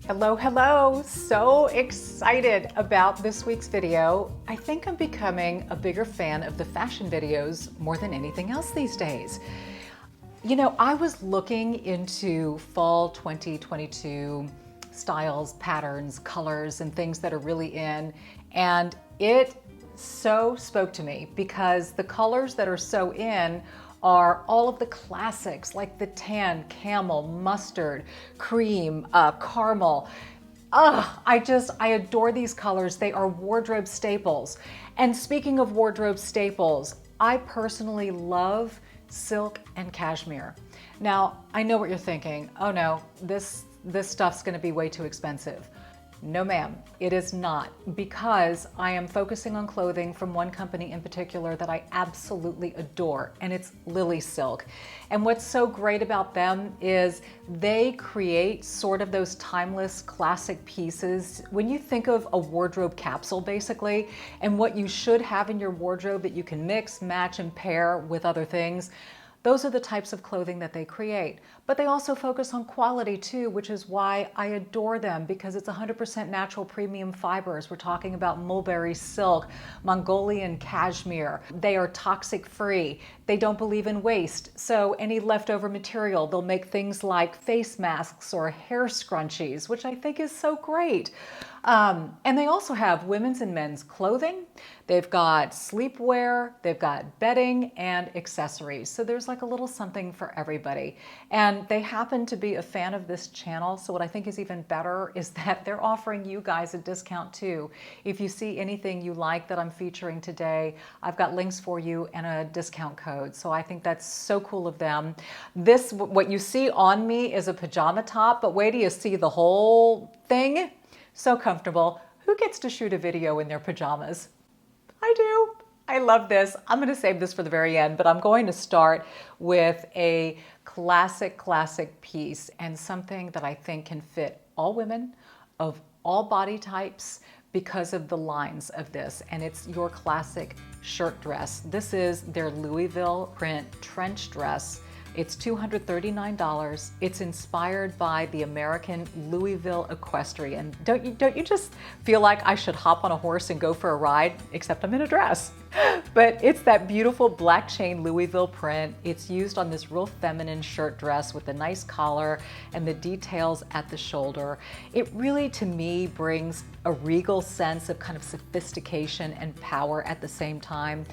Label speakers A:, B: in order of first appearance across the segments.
A: Hello, hello. So excited about this week's video. I think I'm becoming a bigger fan of the fashion videos more than anything else these days. You know, I was looking into fall 2022 styles, patterns, colors, and things that are really in, and it so spoke to me because the colors that are so in are all of the classics like the tan, camel, mustard, cream, caramel. I adore these colors. They are wardrobe staples. And speaking of wardrobe staples, I personally love silk and cashmere. Now, I know what you're thinking. Oh no, this stuff's gonna be way too expensive. No ma'am, it is not, because I am focusing on clothing from one company in particular that I absolutely adore, and it's Lilysilk. And what's so great about them is they create sort of those timeless classic pieces. When you think of a wardrobe capsule basically, and what you should have in your wardrobe that you can mix, match, and pair with other things, those are the types of clothing that they create. But they also focus on quality too, which is why I adore them, because it's 100% natural premium fibers. We're talking about mulberry silk, Mongolian cashmere. They are toxic free. They don't believe in waste. So any leftover material, they'll make things like face masks or hair scrunchies, which I think is so great. And they also have women's and men's clothing. They've got sleepwear, they've got bedding and accessories. So there's like a little something for everybody. And they happen to be a fan of this channel. So what I think is even better is that they're offering you guys a discount too. If you see anything you like that I'm featuring today, I've got links for you and a discount code. So I think that's so cool of them. This, what you see on me is a pajama top, but wait till you see the whole thing. So comfortable. Who gets to shoot a video in their pajamas? I do. I love this. I'm going to save this for the very end, but I'm going to start with a classic piece and something that I think can fit all women of all body types because of the lines of this, and it's your classic shirt dress. This is their Louisville print trench dress. It's $239. It's inspired by the American Louisville equestrian. Don't you just feel like I should hop on a horse and go for a ride, except I'm in a dress? But it's that beautiful black chain Louisville print. It's used on this real feminine shirt dress with a nice collar and the details at the shoulder. It really, to me, brings a regal sense of kind of sophistication and power at the same time.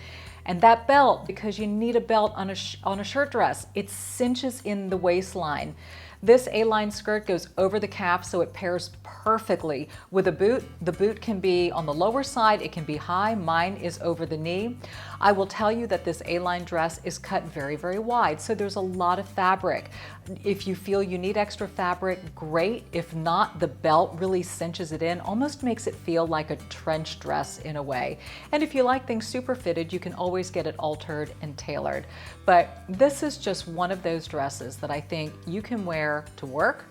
A: And that belt, because you need a belt on a shirt dress, it cinches in the waistline. This A-line skirt goes over the calf, so it pairs perfectly with a boot. The boot can be on the lower side, it can be high. Mine is over the knee. I will tell you that this A-line dress is cut very, very wide, so there's a lot of fabric. If you feel you need extra fabric, great. If not, the belt really cinches it in, almost makes it feel like a trench dress in a way. And if you like things super fitted, you can always get it altered and tailored. But this is just one of those dresses that I think you can wear to work,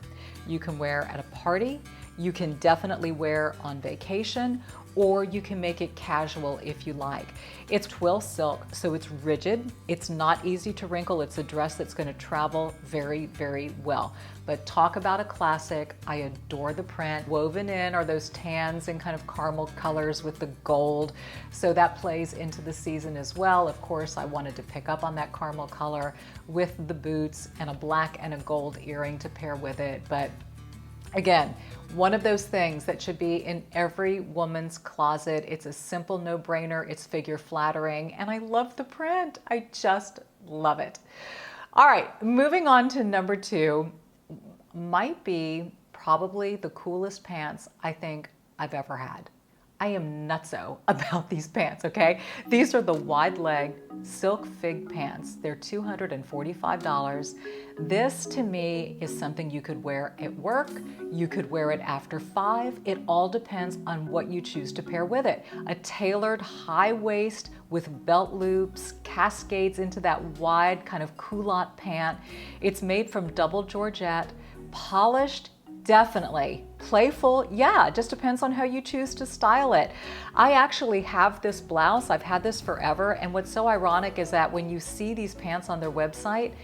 A: you can wear at a party, you can definitely wear on vacation, or you can make it casual if you like. It's twill silk, so it's rigid. It's not easy to wrinkle. It's a dress that's going to travel very, very well. But talk about a classic. I adore the print. Woven in are those tans and kind of caramel colors with the gold. So that plays into the season as well. Of course, I wanted to pick up on that caramel color with the boots and a black and a gold earring to pair with it. But again, one of those things that should be in every woman's closet. It's a simple no-brainer. It's figure flattering, and I love the print. I just love it. All right, moving on to number two, might be probably the coolest pants I think I've ever had. I am nutso about these pants, okay? These are the wide leg silk fig pants. They're $245. This to me is something you could wear at work. You could wear it after 5. It all depends on what you choose to pair with it. A tailored high waist with belt loops, cascades into that wide kind of culotte pant. It's made from double Georgette, polished, definitely. Playful, yeah, it just depends on how you choose to style it. I actually have this blouse, I've had this forever, and what's so ironic is that when you see these pants on their website,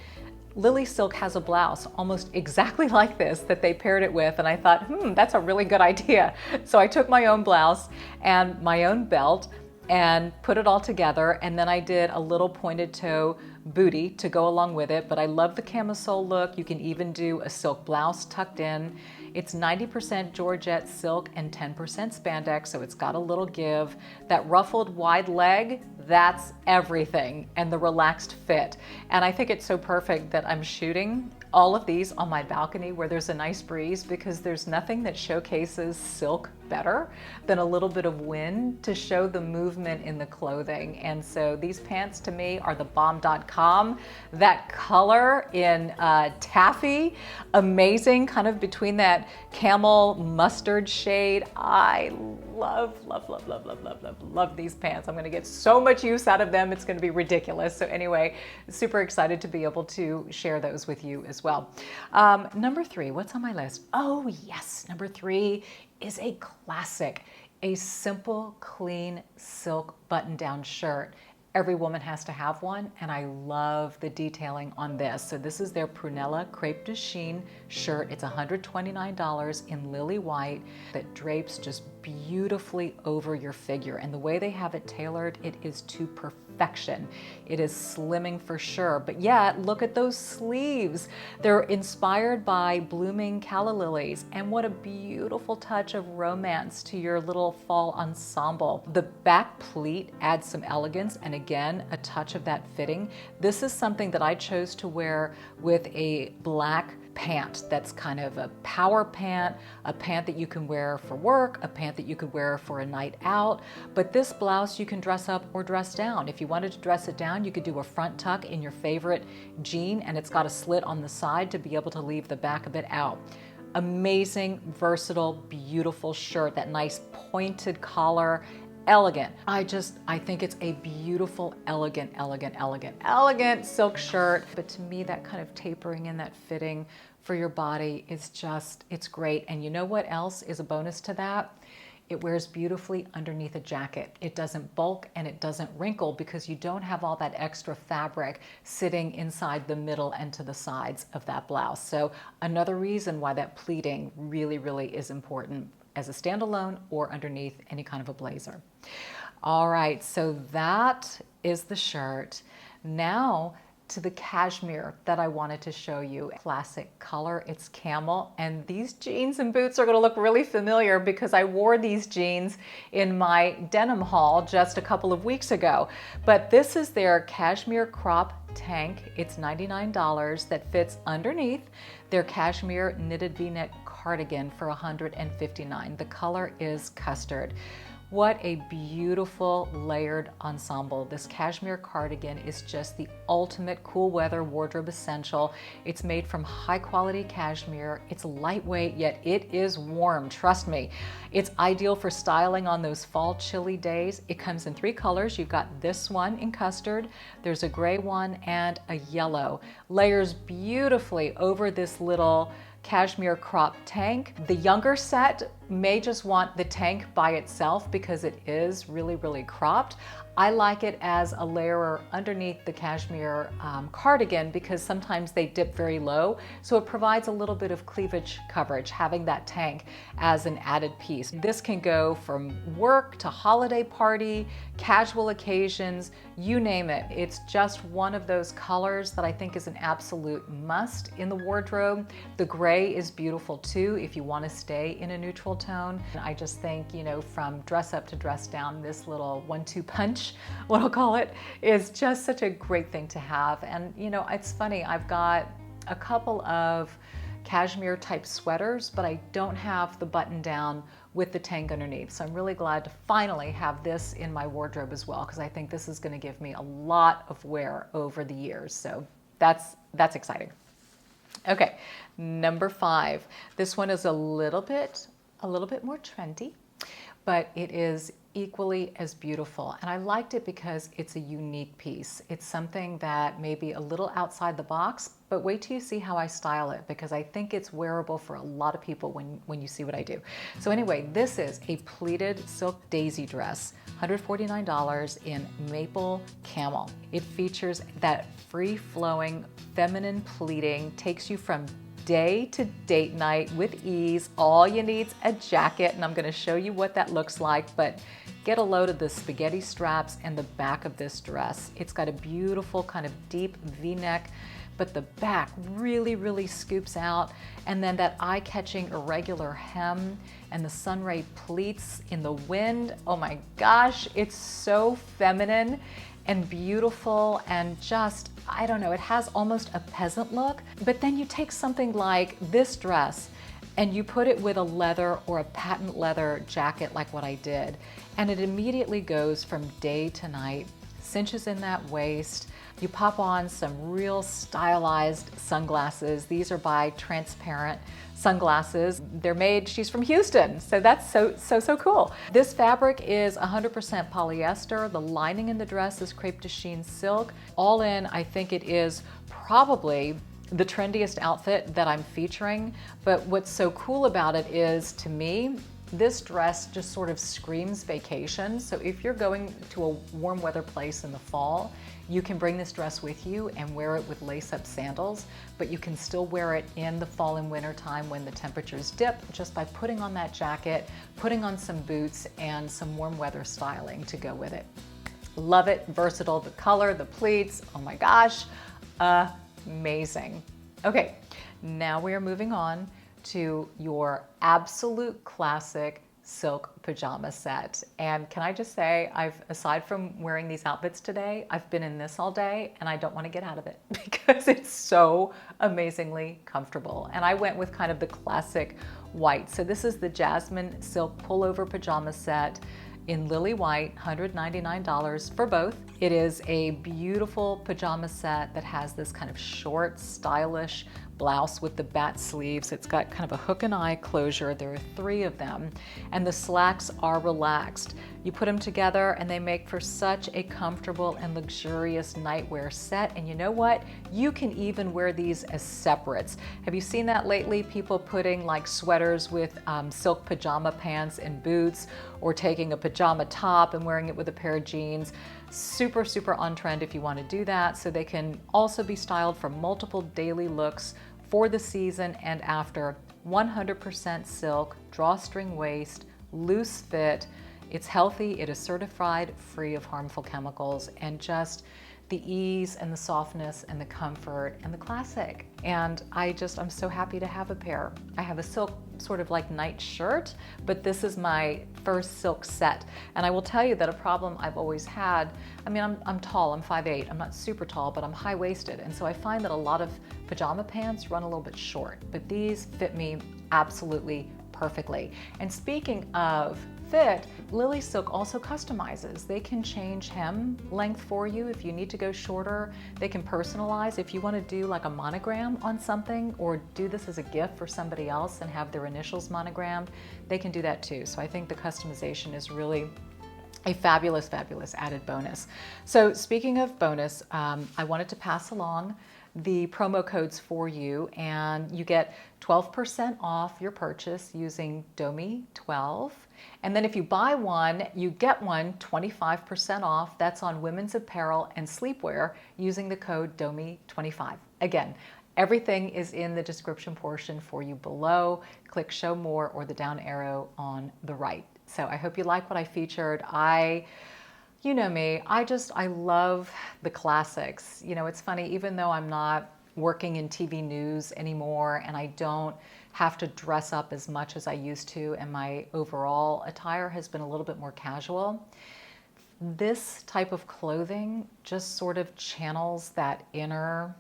A: Lilysilk has a blouse almost exactly like this that they paired it with, and I thought, that's a really good idea. So I took my own blouse and my own belt and put it all together, and then I did a little pointed toe booty to go along with it. But I love the camisole look. You can even do a silk blouse tucked in. It's 90% Georgette silk and 10% spandex, so it's got a little give. That ruffled wide leg, that's everything, and the relaxed fit. And I think it's so perfect that I'm shooting all of these on my balcony where there's a nice breeze, because there's nothing that showcases silk better than a little bit of wind to show the movement in the clothing. And so these pants to me are the bomb.com. That color in taffy, amazing, kind of between that camel mustard shade. I love these pants. I'm gonna get so much use out of them, it's gonna be ridiculous. So anyway, super excited to be able to share those with you as well. Number 3, what's on my list? Oh yes, number 3 is a classic, a simple, clean silk button-down shirt. Every woman has to have one, and I love the detailing on this. So this is their Prunella Crepe de Chine shirt. It's $129 in lily white that drapes just beautifully over your figure. And the way they have it tailored, it is to perfection. It is slimming for sure, but yet look at those sleeves. They're inspired by blooming calla lilies, and what a beautiful touch of romance to your little fall ensemble. The back pleat adds some elegance and again, a touch of that fitting. This is something that I chose to wear with a black pant that's kind of a power pant, a pant that you can wear for work, a pant that you could wear for a night out. But this blouse you can dress up or dress down. If you wanted to dress it down, you could do a front tuck in your favorite jean, and it's got a slit on the side to be able to leave the back of it out. Amazing, versatile, beautiful shirt, that nice pointed collar. Elegant. I think it's a beautiful, elegant silk shirt. But to me, that kind of tapering and that fitting for your body is just, it's great. And you know what else is a bonus to that? It wears beautifully underneath a jacket. It doesn't bulk and it doesn't wrinkle because you don't have all that extra fabric sitting inside the middle and to the sides of that blouse. So another reason why that pleating really is important as a standalone or underneath any kind of a blazer. All right, so that is the shirt. Now to the cashmere that I wanted to show you. Classic color, it's camel, and these jeans and boots are gonna look really familiar because I wore these jeans in my denim haul just a couple of weeks ago. But this is their cashmere crop tank. It's $99 that fits underneath their cashmere knitted v-neck cardigan for $159. The color is custard. What a beautiful layered ensemble. This cashmere cardigan is just the ultimate cool weather wardrobe essential. It's made from high quality cashmere. It's lightweight, yet it is warm, trust me. It's ideal for styling on those fall chilly days. It comes in 3 colors. You've got this one in custard, there's a gray one, and a yellow. Layers beautifully over this little cashmere crop tank. The younger set may just want the tank by itself because it is really cropped. I like it as a layer underneath the cashmere cardigan because sometimes they dip very low, so it provides a little bit of cleavage coverage, having that tank as an added piece. This can go from work to holiday party, casual occasions, you name it. It's just one of those colors that I think is an absolute must in the wardrobe. The gray is beautiful too if you want to stay in a neutral tone. And I just think, you know, from dress up to dress down, this little 1-2 punch, what I'll call it, is just such a great thing to have. And you know, it's funny, I've got a couple of cashmere type sweaters, but I don't have the button down with the tank underneath. So I'm really glad to finally have this in my wardrobe as well, because I think this is going to give me a lot of wear over the years. So that's exciting. Okay, number 5. This one is a little bit more trendy, but it is equally as beautiful. And I liked it because it's a unique piece. It's something that may be a little outside the box, but wait till you see how I style it, because I think it's wearable for a lot of people when you see what I do. So anyway, this is a pleated silk daisy dress, $149 in maple camel. It features that free-flowing feminine pleating, takes you from day to date night with ease. All you need's a jacket, and I'm gonna show you what that looks like, but get a load of the spaghetti straps and the back of this dress. It's got a beautiful kind of deep V-neck, but the back really, really scoops out. And then that eye-catching irregular hem and the sunray pleats in the wind. Oh my gosh, it's so feminine and beautiful, and just, I don't know, it has almost a peasant look. But then you take something like this dress and you put it with a leather or a patent leather jacket like what I did, and it immediately goes from day to night, cinches in that waist. You pop on some real stylized sunglasses. These are by Transparent Sunglasses. They're made, she's from Houston, so that's so cool. This fabric is 100% polyester. The lining in the dress is crepe de chine silk. All in, I think it is probably the trendiest outfit that I'm featuring. But what's so cool about it is, to me, this dress just sort of screams vacation. So if you're going to a warm weather place in the fall, you can bring this dress with you and wear it with lace-up sandals, but you can still wear it in the fall and winter time when the temperatures dip, just by putting on that jacket, putting on some boots, and some warm weather styling to go with it. Love it, versatile, the color, the pleats, oh my gosh, amazing. Okay, now we are moving on to your absolute classic silk pajama set. And can I just say, aside from wearing these outfits today, I've been in this all day and I don't want to get out of it because it's so amazingly comfortable. And I went with kind of the classic white. So this is the Jasmine Silk Pullover Pajama Set in Lily White, $199 for both. It is a beautiful pajama set that has this kind of short, stylish blouse with the bat sleeves. It's got kind of a hook and eye closure. There are 3 of them, and the slacks are relaxed. You put them together and they make for such a comfortable and luxurious nightwear set. And you know what? You can even wear these as separates. Have you seen that lately? People putting like sweaters with silk pajama pants and boots, or taking a pajama top and wearing it with a pair of jeans. Super, super on trend if you want to do that. So they can also be styled for multiple daily looks for the season and after. 100% silk, drawstring waist, loose fit. It's healthy, it is certified free of harmful chemicals, and just the ease and the softness and the comfort and the classic. And I'm so happy to have a pair. I have a silk sort of like night shirt, but this is my first silk set. And I will tell you that a problem I've always had, I mean, I'm tall, I'm 5'8", I'm not super tall, but I'm high-waisted. And so I find that a lot of pajama pants run a little bit short, but these fit me absolutely perfectly. And speaking of fit, Lilysilk also customizes. They can change hem length for you if you need to go shorter. They can personalize if you want to do like a monogram on something, or do this as a gift for somebody else and have their initials monogrammed. They can do that too. So I think the customization is really a fabulous, fabulous added bonus. So speaking of bonus, I wanted to pass along the promo codes for you, and you get 12% off your purchase using DOMI12. And then if you buy one, you get one 25% off. That's on women's apparel and sleepwear using the code DOMI25. Again, everything is in the description portion for you below. Click show more or the down arrow on the right. So I hope you like what I featured. You know me, I love the classics. You know, it's funny, even though I'm not working in TV news anymore and I don't have to dress up as much as I used to, and my overall attire has been a little bit more casual, this type of clothing just sort of channels that inner,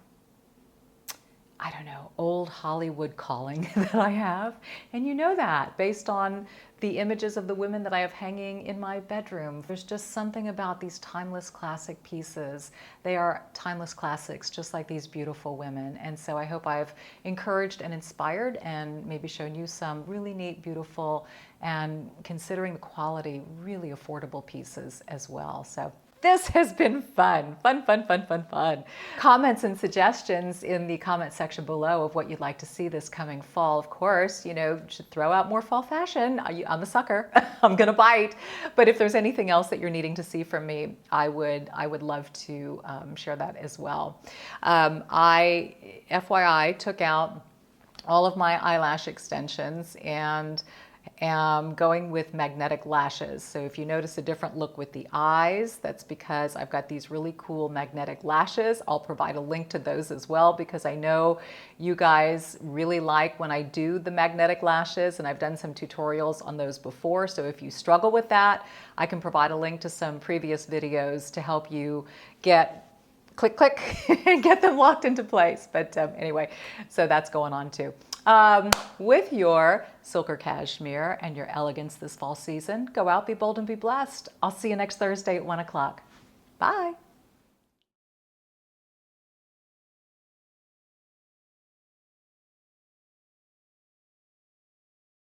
A: I don't know, old Hollywood calling that I have. And you know that based on the images of the women that I have hanging in my bedroom. There's just something about these timeless classic pieces. They are timeless classics, just like these beautiful women. And so I hope I've encouraged and inspired and maybe shown you some really neat, beautiful, and considering the quality, really affordable pieces as well. So This has been fun. Fun, fun, fun, fun, fun. Comments and suggestions in the comment section below of what you'd like to see this coming fall. Of course, you know, should throw out more fall fashion. I'm a sucker. I'm gonna bite. But if there's anything else that you're needing to see from me, I would love to share that as well. I, FYI, took out all of my eyelash extensions and am going with magnetic lashes. So if you notice a different look with the eyes, that's because I've got these really cool magnetic lashes. I'll provide a link to those as well, because I know you guys really like when I do the magnetic lashes, and I've done some tutorials on those before. So if you struggle with that, I can provide a link to some previous videos to help you get click, click, and get them locked into place. But anyway, so that's going on too. With your silk or cashmere and your elegance this fall season, go out, be bold, and be blessed. I'll see you next Thursday at 1 o'clock. Bye.